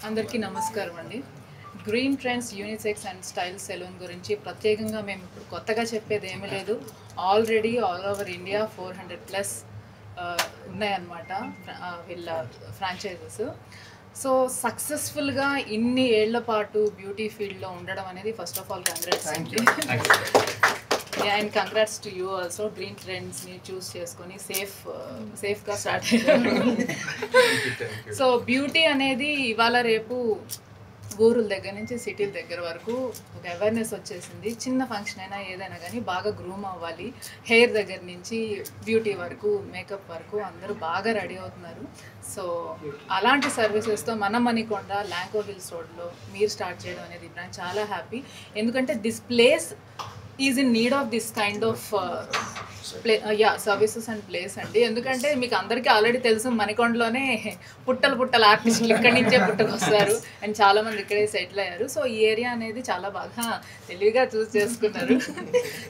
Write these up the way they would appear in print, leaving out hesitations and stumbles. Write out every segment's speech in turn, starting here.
అందరికీ నమస్కారం అండి. Green trends unisex and style salon గురించి ప్రత్యేకంగా మేము ఇప్పుడు కొత్తగా చెప్పేది ఏమీ లేదు. ఆల్రెడీ ఆల్ ఓవర్ ఇండియా 400+ ఉన్నాయన్నమాట వీళ్ళ ఫ్రాంచైజెస్. సో సక్సెస్ఫుల్గా ఇన్ని ఏళ్ల పాటు బ్యూటీ ఫీల్డ్లో ఉండడం అనేది ఫస్ట్ ఆఫ్ ఆల్ కంగ్రాట్స్ అండి. And congrats to you also. Green ట్రెండ్స్ని చూస్ చేసుకొని సేఫ్గా స్టార్ట్ అయ్యారు. సో బ్యూటీ అనేది ఇవాళ రేపు ఊరుల దగ్గర నుంచి సిటీల దగ్గర వరకు ఒక అవేర్నెస్ వచ్చేసింది. చిన్న ఫంక్షన్ అయినా ఏదైనా కానీ బాగా గ్రూమ్ అవ్వాలి. హెయిర్ దగ్గర నుంచి బ్యూటీ వరకు, మేకప్ వరకు అందరూ బాగా రెడీ అవుతున్నారు. సో అలాంటి సర్వీసెస్తో మన మణికొండ ల్యాంకో హిల్స్ రోడ్లో మీరు స్టార్ట్ చేయడం అనేది నాకు చాలా హ్యాపీ. ఎందుకంటే this place is in need of this kind of services and place అండి. ఎందుకంటే మీకు అందరికీ ఆల్రెడీ తెలుసు, మణికొండలోనే పుట్టల ఆర్టిస్టులు ఇక్కడి నుంచే పుట్టుకొస్తారు అండ్ చాలామంది ఇక్కడే సెటిల్ అయ్యారు. సో ఈ ఏరియా అనేది చాలా బాగా తెలివిగా చూస్ చేసుకున్నారు.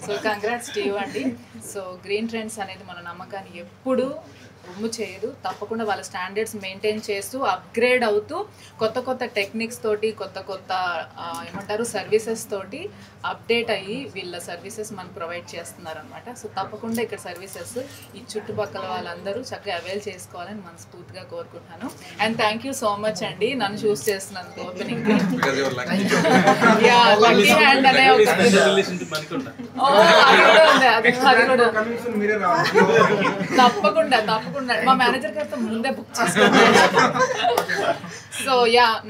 సో కంగ్రాట్స్ టు యూ అండి. సో గ్రీన్ ట్రెండ్స్ అనేది మన నమ్మకాన్ని ఎప్పుడు రొమ్ము చేయదు. తప్పకుండా వాళ్ళ స్టాండర్డ్స్ మెయింటైన్ చేస్తూ అప్గ్రేడ్ అవుతూ కొత్త టెక్నిక్స్ తోటి కొత్త సర్వీసెస్ తోటి అప్డేట్ అయ్యి వీళ్ళ సర్వీసెస్ మనకు ప్రొవైడ్ చేస్తున్నారనమాట. సో తప్పకుండా ఇక్కడ సర్వీసెస్ ఈ చుట్టుపక్కల వాళ్ళందరూ చక్కగా అవైల్ చేసుకోవాలని మనస్ఫూర్తిగా కోరుకుంటున్నాను. And thank you so much అండి నన్ను చూస్ చేస్తున్నందుకు ఓపెనింగ్. తప్పకుండా మా మేనేజర్ గారితో ముందే బుక్ చేసుకుంటాను. సో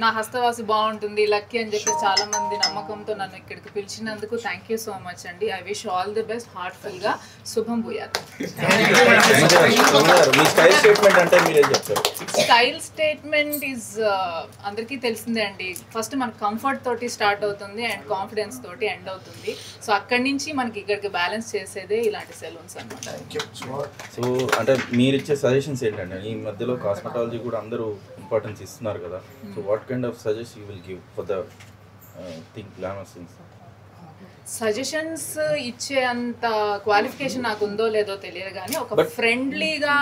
నా హస్తవాసి బాగుంటుంది, లక్కీ అని చెప్పి చాలా మంది నమ్మకంతో నన్ను ఇక్కడికి పిలిచినందుకు థ్యాంక్ యూ సో మచ్ అండి. I wish all the best. హార్ట్ఫుల్గా శుభం భూయాత్. స్టైల్ స్టేట్మెంట్ ఈజ్ అందరికీ తెలిసిందే అండి. ఫస్ట్ మన కంఫర్ట్ తోటి స్టార్ట్ అవుతుంది అండ్ కాన్ఫిడెన్స్ తోటి ఎండ్ అవుతుంది. సో అక్కడి నుంచి మనకి ఇక్కడికి బ్యాలెన్స్ చేసేదే ఇలాంటి సెలూన్స్ అనమాట. సో అంటే మీరు ఇచ్చే సజెషన్స్ ఏంటంటే, ఈ మధ్యలో కాస్మెటాలజీ కూడా అందరూ ఇంపార్టెన్స్ ఇస్తున్నారు కదా. So what kind of suggest you will give for the glamour things? Suggestions ఇచ్చే అంత క్వాలిఫికేషన్ నాకు ఉందో లేదో తెలియదు, కానీ ఒక ఫ్రెండ్లీగా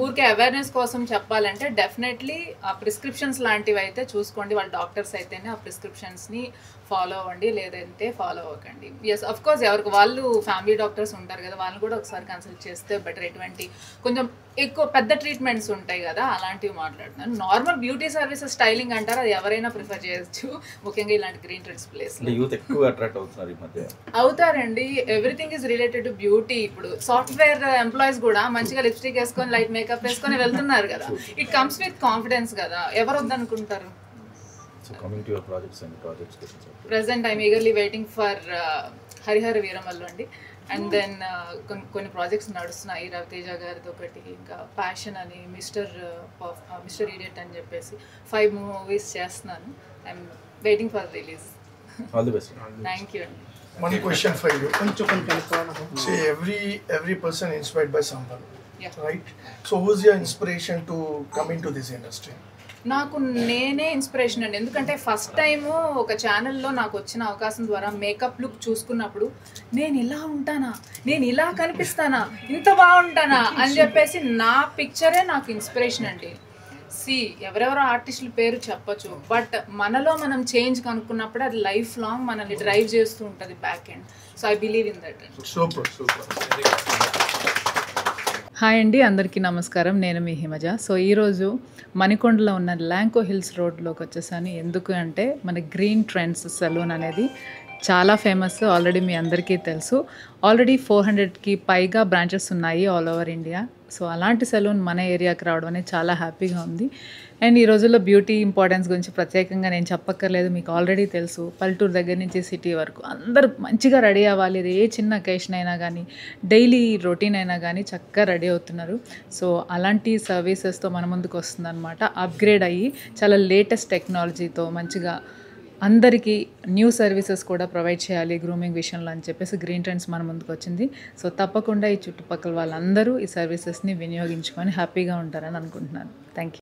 ఊరికే అవేర్నెస్ కోసం చెప్పాలంటే డెఫినెట్లీ ఆ ప్రిస్క్రిప్షన్స్ లాంటివి అయితే చూసుకోండి. వాళ్ళ డాక్టర్స్ అయితేనే ఆ ప్రిస్క్రిప్షన్స్ని ఫాలో అవ్వండి, లేదంటే ఫాలో అవ్వకండి. ఎస్ అఫ్ కోర్స్ ఎవరికి వాళ్ళు ఫ్యామిలీ డాక్టర్స్ ఉంటారు కదా, వాళ్ళని కూడా ఒకసారి కన్సల్ట్ చేస్తే బెటర్. ఎటువంటి కొంచెం ఎక్కువ పెద్ద ట్రీట్మెంట్స్ ఉంటాయి కదా, అలాంటివి మాట్లాడుతున్నాను. నార్మల్ బ్యూటీ సర్వీసెస్ స్టైలింగ్ అంటారు, అది ఎవరైనా ప్రిఫర్ చేయొచ్చు. ముఖ్యంగా ఇలాంటి గ్రీన్ ట్రెండ్స్ ప్లేస్ యూత్ ఎక్కువ అట్రాక్ట్ అవుతున్నారు ఈ మధ్య. అవుతారండి. Everything is related to beauty. ఇప్పుడు సాఫ్ట్వేర్ ఎంప్లాయీస్ కూడా మంచిగా లిప్స్టిక్ వేసుకొని లైట్ మేకప్ వేసుకొని వెళ్తున్నారు కదా. ఇట్ కమ్స్ విత్ కాన్ఫిడెన్స్ కదా, ఎవరు వద్దనుకుంటారు. Present I'm eagerly waiting for Harihara Veeramallu అండి. అండ్ దెన్ కొన్ని ప్రాజెక్ట్స్ నడుస్తున్నాయి. రవితేజ గారిది ఒకటి, ఇంకా ప్యాషన్ అని, మిస్టర్ ఇడియట్ అని చెప్పేసి 5 మూవీస్ చేస్తున్నాను. I'm waiting for release. All the best. Thank you అండి. One question for you. See, every person inspired by someone, right? So who's your inspiration to come into this industry? నాకు నేనే inspiration అండి. ఎందుకంటే first time ఒక ఛానల్లో నాకు వచ్చిన అవకాశం ద్వారా మేకప్ లుక్ చూసుకున్నప్పుడు నేను ఇలా ఉంటానా, నేను ఇలా కనిపిస్తానా, ఇంత బాగుంటానా అని చెప్పేసి నా పిక్చరే నాకు ఇన్స్పిరేషన్ అండి. ఎవరెవరో ఆర్టిస్టుల పేరు చెప్పచ్చు, బట్ మనలో మనం చేంజ్ కనుక్కున్నప్పుడు అది లైఫ్ లాంగ్ మనల్ని డ్రైవ్ చేస్తూ ఉంటుంది back end. So I believe in that. Super. Hi అండి, అందరికీ నమస్కారం. నేను మీ హిమజ. సో ఈరోజు మణికొండలో ఉన్న ల్యాంకో హిల్స్ రోడ్లోకి వచ్చేసాను. ఎందుకు అంటే మన గ్రీన్ ట్రెండ్స్ సెలూన్ అనేది చాలా ఫేమస్. ఆల్రెడీ మీ అందరికీ తెలుసు. ఆల్రెడీ 400కి పైగా బ్రాంచెస్ ఉన్నాయి ఆల్ ఓవర్ ఇండియా. సో అలాంటి సెలూన్ మన ఏరియాకి రావడం అనేది చాలా హ్యాపీగా ఉంది. అండ్ ఈ రోజుల్లో బ్యూటీ ఇంపార్టెన్స్ గురించి ప్రత్యేకంగా నేను చెప్పక్కర్లేదు, మీకు ఆల్రెడీ తెలుసు. పల్లెటూరు దగ్గర నుంచి సిటీ వరకు అందరూ మంచిగా రెడీ అవ్వాలి. ఏ చిన్న అకేషన్ అయినా కానీ, డైలీ రొటీన్ అయినా కానీ చక్కగా రెడీ అవుతున్నారు. సో అలాంటి సర్వీసెస్తో మన ముందుకు వస్తుందన్నమాట. అప్గ్రేడ్ అయ్యి చాలా లేటెస్ట్ టెక్నాలజీతో మంచిగా అందరికీ న్యూ సర్వీసెస్ కూడా ప్రొవైడ్ చేయాలి గ్రూమింగ్ విషయంలో అని చెప్పేసి గ్రీన్ ట్రెండ్స్ మన ముందుకు వచ్చింది. సో తప్పకుండా ఈ చుట్టుపక్కల వాళ్ళందరూ ఈ సర్వీసెస్ని వినియోగించుకొని హ్యాపీగా ఉంటారని అనుకుంటున్నాను. Thank you.